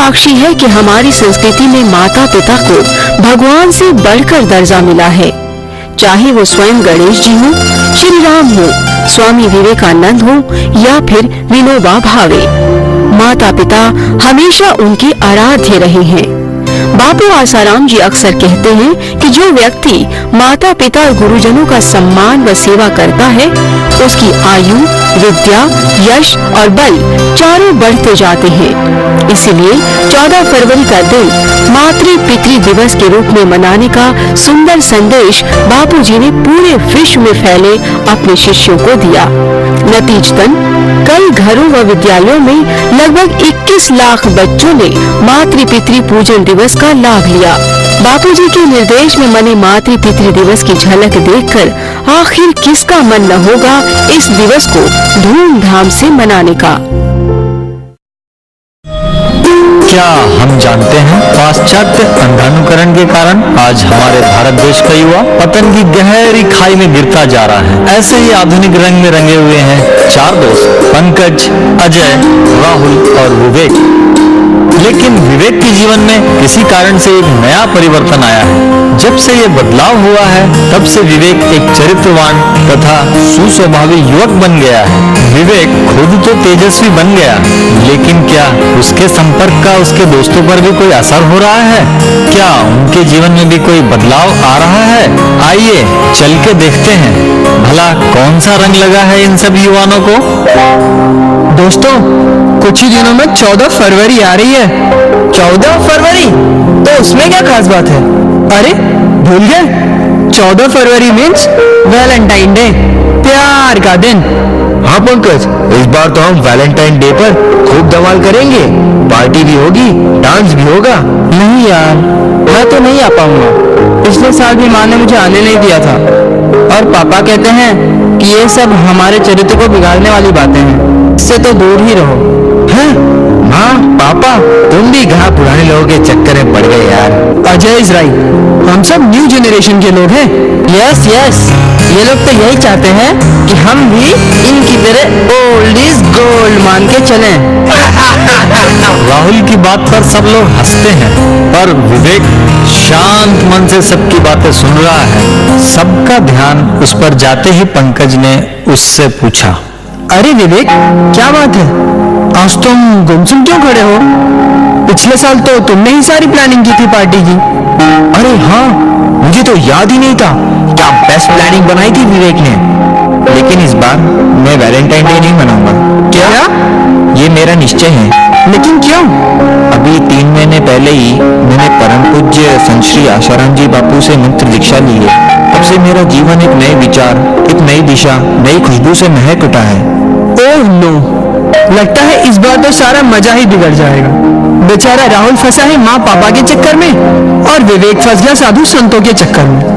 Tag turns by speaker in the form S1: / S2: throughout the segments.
S1: साक्षी है कि हमारी संस्कृति में माता पिता को भगवान से बढ़कर दर्जा मिला है। चाहे वो स्वयं गणेश जी हो, श्री राम हो, स्वामी विवेकानंद हो या फिर विनोबा भावे, माता पिता हमेशा उनके आराध्य रहे हैं। बापू आसाराम जी अक्सर कहते हैं कि जो व्यक्ति माता पिता और गुरुजनों का सम्मान व सेवा करता है, उसकी आयु, विद्या, यश और बल चारों बढ़ते जाते हैं। इसलिए 14 फरवरी का दिन मातृ पितृ दिवस के रूप में मनाने का सुंदर संदेश बापू जी ने पूरे विश्व में फैले अपने शिष्यों को दिया। नतीजतन कई घरों व विद्यालयों में लगभग 21 लाख बच्चों ने मातृ पितृ पूजन दिवस का लाभ लिया। बापूजी के निर्देश में मने मातृ पितृ दिवस की झलक देखकर आखिर किसका मन न होगा इस दिवस को धूमधाम से मनाने का।
S2: क्या हम जानते हैं पाश्चात्य अंधानुकरण के कारण आज हमारे भारत देश का युवा पतन की गहरी खाई में गिरता जा रहा है। ऐसे ही आधुनिक रंग में रंगे हुए हैं 4 दोस्त, पंकज, अजय, राहुल और विवेक। लेकिन विवेक के जीवन में किसी कारण से एक नया परिवर्तन आया है। जब से ये बदलाव हुआ है, तब से विवेक एक चरित्रवान तथा सुस्वभावी युवक बन गया है। विवेक खुद तो तेजस्वी बन गया, लेकिन क्या उसके संपर्क का उसके दोस्तों पर भी कोई असर हो रहा है? क्या उनके जीवन में भी कोई बदलाव आ रहा है? आइए चल के देखते हैं, भला कौन सा रंग लगा है इन सब युवानों को।
S3: दोस्तों, कुछ ही दिनों में 14 फरवरी आ रही है। 14 फरवरी? तो उसमें क्या खास बात है? अरे भूल गए, 14 फरवरी मीन्स वैलेंटाइन डे, प्यार का दिन।
S2: हाँ पंकज, इस बार तो हम वैलेंटाइन डे पर खूब धमाल करेंगे। पार्टी भी होगी, डांस भी होगा।
S3: नहीं यार, मैं तो नहीं आ पाऊंगा। पिछले साल भी माँ ने मुझे आने नहीं दिया था, और पापा कहते हैं कि ये सब हमारे चरित्र को बिगाड़ने वाली बातें हैं, इससे तो दूर ही रहो।
S2: हैं? माँ, पापा, तुम भी कहाँ पुराने लोगों के चक्कर में पड़ गए यार।
S3: अजय इज राइट, हम सब न्यू जनरेशन के लोग हैं। यस यस, ये लोग तो यही चाहते हैं कि हम भी इनकी तरह ओल्ड इज गोल्ड मान के चलें।
S2: राहुल की बात पर सब लोग हंसते हैं, पर विवेक शांत मन से सबकी बातें सुन रहा है। सबका ध्यान उस पर जाते ही पंकज ने उससे पूछा,
S3: अरे विवेक, क्या बात है? आज तुम गुमसुम क्यों खड़े हो? पिछले साल तो तुमने ही सारी प्लानिंग की थी पार्टी की।
S2: अरे हाँ, मुझे तो याद ही नहीं था। क्या बेस्ट प्लानिंग बनाई थी विवेक ने। लेकिन इस बार मैं वैलेंटाइन डे नहीं मनाऊंगा।
S3: क्या?
S2: ये मेरा निश्चय है।
S3: लेकिन क्यों?
S2: अभी 3 महीने पहले ही मैंने परम पूज्य संत श्री आसाराम जी बापू से मंत्र दीक्षा ली है। तब से मेरा जीवन एक नए विचार, एक नई दिशा, नई खुशबू से महक उठा है।
S3: ओह नो, लगता है इस बार तो सारा मजा ही बिगड़ जाएगा। बेचारा राहुल फंसा है माँ पापा के चक्कर में, और विवेक फंस गया साधु संतों के चक्कर में।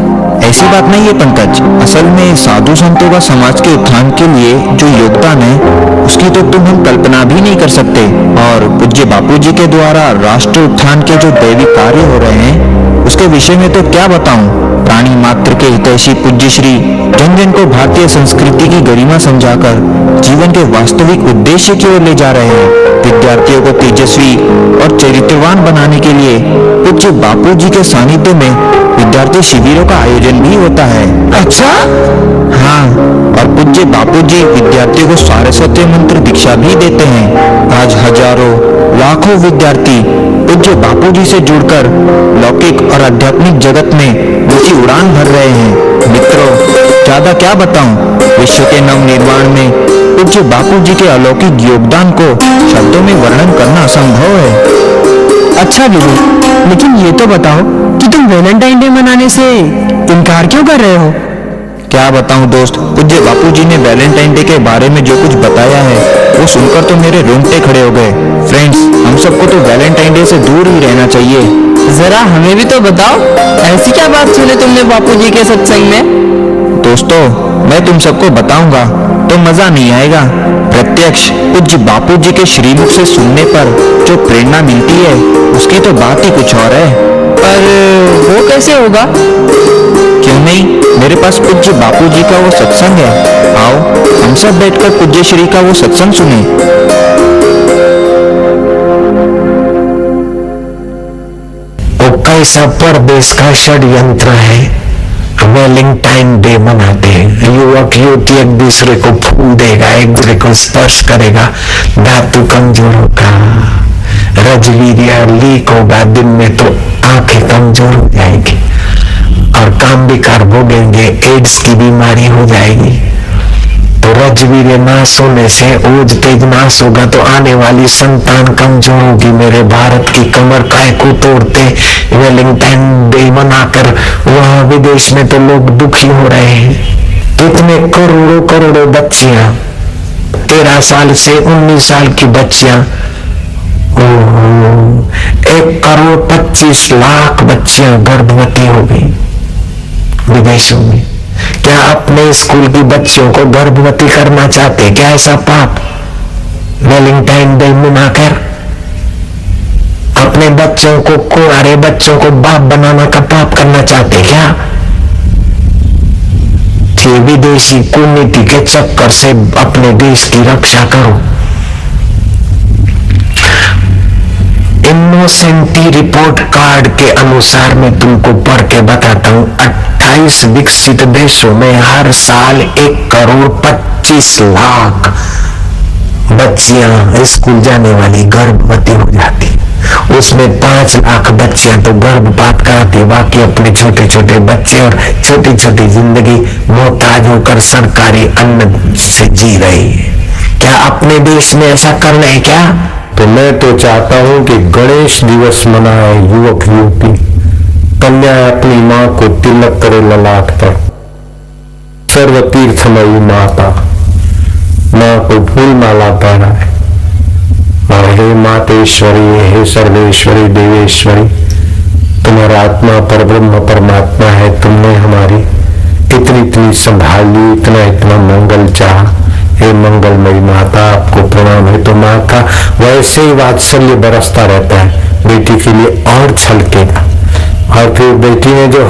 S2: ऐसी बात नहीं है पंकज, असल में साधु संतों का समाज के उत्थान के लिए जो योगदान है, उसकी तो तुम हम कल्पना भी नहीं कर सकते। और पूज्य बापूजी के द्वारा राष्ट्र उत्थान के जो दैवी कार्य हो रहे हैं, उसके विषय में तो क्या बताऊं। प्राणी मात्र के हितैषी पूज्य श्री जन जन को भारतीय संस्कृति की गरिमा समझाकर जीवन के वास्तविक उद्देश्य की ओर ले जा रहे हैं। विद्यार्थियों को तेजस्वी और चरित्रवान बनाने के लिए पूज्य बापूजी के सानिध्य में विद्यार्थी शिविरों का आयोजन भी होता है।
S3: अच्छा?
S2: हाँ, और पूज्य बापूजी विद्यार्थियों को सारस्वत मंत्र दीक्षा भी देते हैं। आज हजारों लाखों विद्यार्थी पूज्य बापूजी से जुड़कर लौकिक और आध्यात्मिक जगत में ऊंची उड़ान भर रहे हैं। मित्रों, ज्यादा क्या बताऊं, विश्व के नव निर्माण में पूज्य बापूजी के अलौकिक योगदान को शब्दों में वर्णन करना असंभव है।
S3: अच्छा विवेक, लेकिन ये तो बताओ कि तुम वैलेंटाइन डे मनाने से इनकार क्यों कर रहे हो?
S2: क्या बताऊं दोस्त, पूज्य बापूजी ने वैलेंटाइन डे के बारे में जो कुछ बताया है, वो सुनकर तो मेरे रोंगटे खड़े हो गए। फ्रेंड्स, हम सबको तो वैलेंटाइन डे से दूर ही रहना चाहिए।
S3: जरा हमें भी तो बताओ, ऐसी क्या बात सुने तुमने बापूजी के सत्संग में?
S2: दोस्तों, मैं तुम सबको बताऊंगा तो मजा नहीं आएगा। प्रत्यक्ष पूज्य बापूजी के श्रीमुख से सुनने पर जो प्रेरणा मिलती है, उसकी तो बात ही कुछ और है।
S3: पर वो कैसे होगा?
S2: क्यों नहीं, मेरे पास पूज्य बापूजी का वो सत्संग है। आओ हम सब बैठकर पूज्य श्री का वो सत्संग सुने।
S4: कैसा परदेश का षड्यंत्र है। वैलेंटाइन डे मनाते हैं, युवक युवती एक दूसरे को फूल देगा, एक दूसरे को स्पर्श करेगा, धातु कमजोर होगा, रजवीर्य लीक होगा, दिन में तो आंखें कमजोर हो जाएगी और काम विकार भोगेंगे, एड्स की बीमारी हो जाएगी। तो रजवीर्य नाश होने से ओज तेज नाश होगा तो आने वाली संतान कमजोर होगी। मेरे भारत की कमर काय को तोड़ते वैलेंटाइन डे मनाकर वहां विदेश में तो लोग दुखी हो रहे हैं। कितने करोड़ों करोड़ों बच्चियां, 13 साल से 19 साल की बच्चियां, 1,25,00,000 बच्चियां गर्भवती हो गई विदेशों में। क्या अपने स्कूल की बच्चियों को गर्भवती करना चाहते? क्या ऐसा पाप वैलेंटाइन डे मनाकर अपने बच्चों को, कुंवारे बच्चों को बाप बनाना का पाप करना चाहते? क्या ये विदेशी कूटनीति के चक्कर से अपने देश की रक्षा करो। इनोसेंटी रिपोर्ट कार्ड के अनुसार मैं तुमको पढ़ के बताता हूं, 28 विकसित देशों में हर साल 1,25,00,000 बच्चियां स्कूल जाने वाली गर्भवती हो जाती। उसमें 5 लाख बच्चियां तो गर्भपात कराती, बाकी अपने छोटे छोटे बच्चे और छोटी छोटी जिंदगी मोहताज होकर सरकारी अन्न से जी रही है। क्या अपने देश में ऐसा करना है क्या?
S5: तो मैं तो चाहता हूं कि गणेश दिवस मनाए युवक युवती, कन्या अपनी मां को तिलक करे ललाट पर, सर्व तीर्थमयी माता मां को फूल माला पहनाए। और हे मातेश्वरी, हे सर्वेश्वरी देवेश्वरी, तुम्हारा आत्मा पर ब्रह्म परमात्मा है, तुमने हमारी इतनी इतनी संभाली, इतना इतना मंगल चाह। हे मंगलमयी माता, आपको प्रणाम है। तो माँ का वैसे ही वात्सल्य बरसता रहता है, बेटी के लिए और छलकेगा। और फिर बेटी ने जो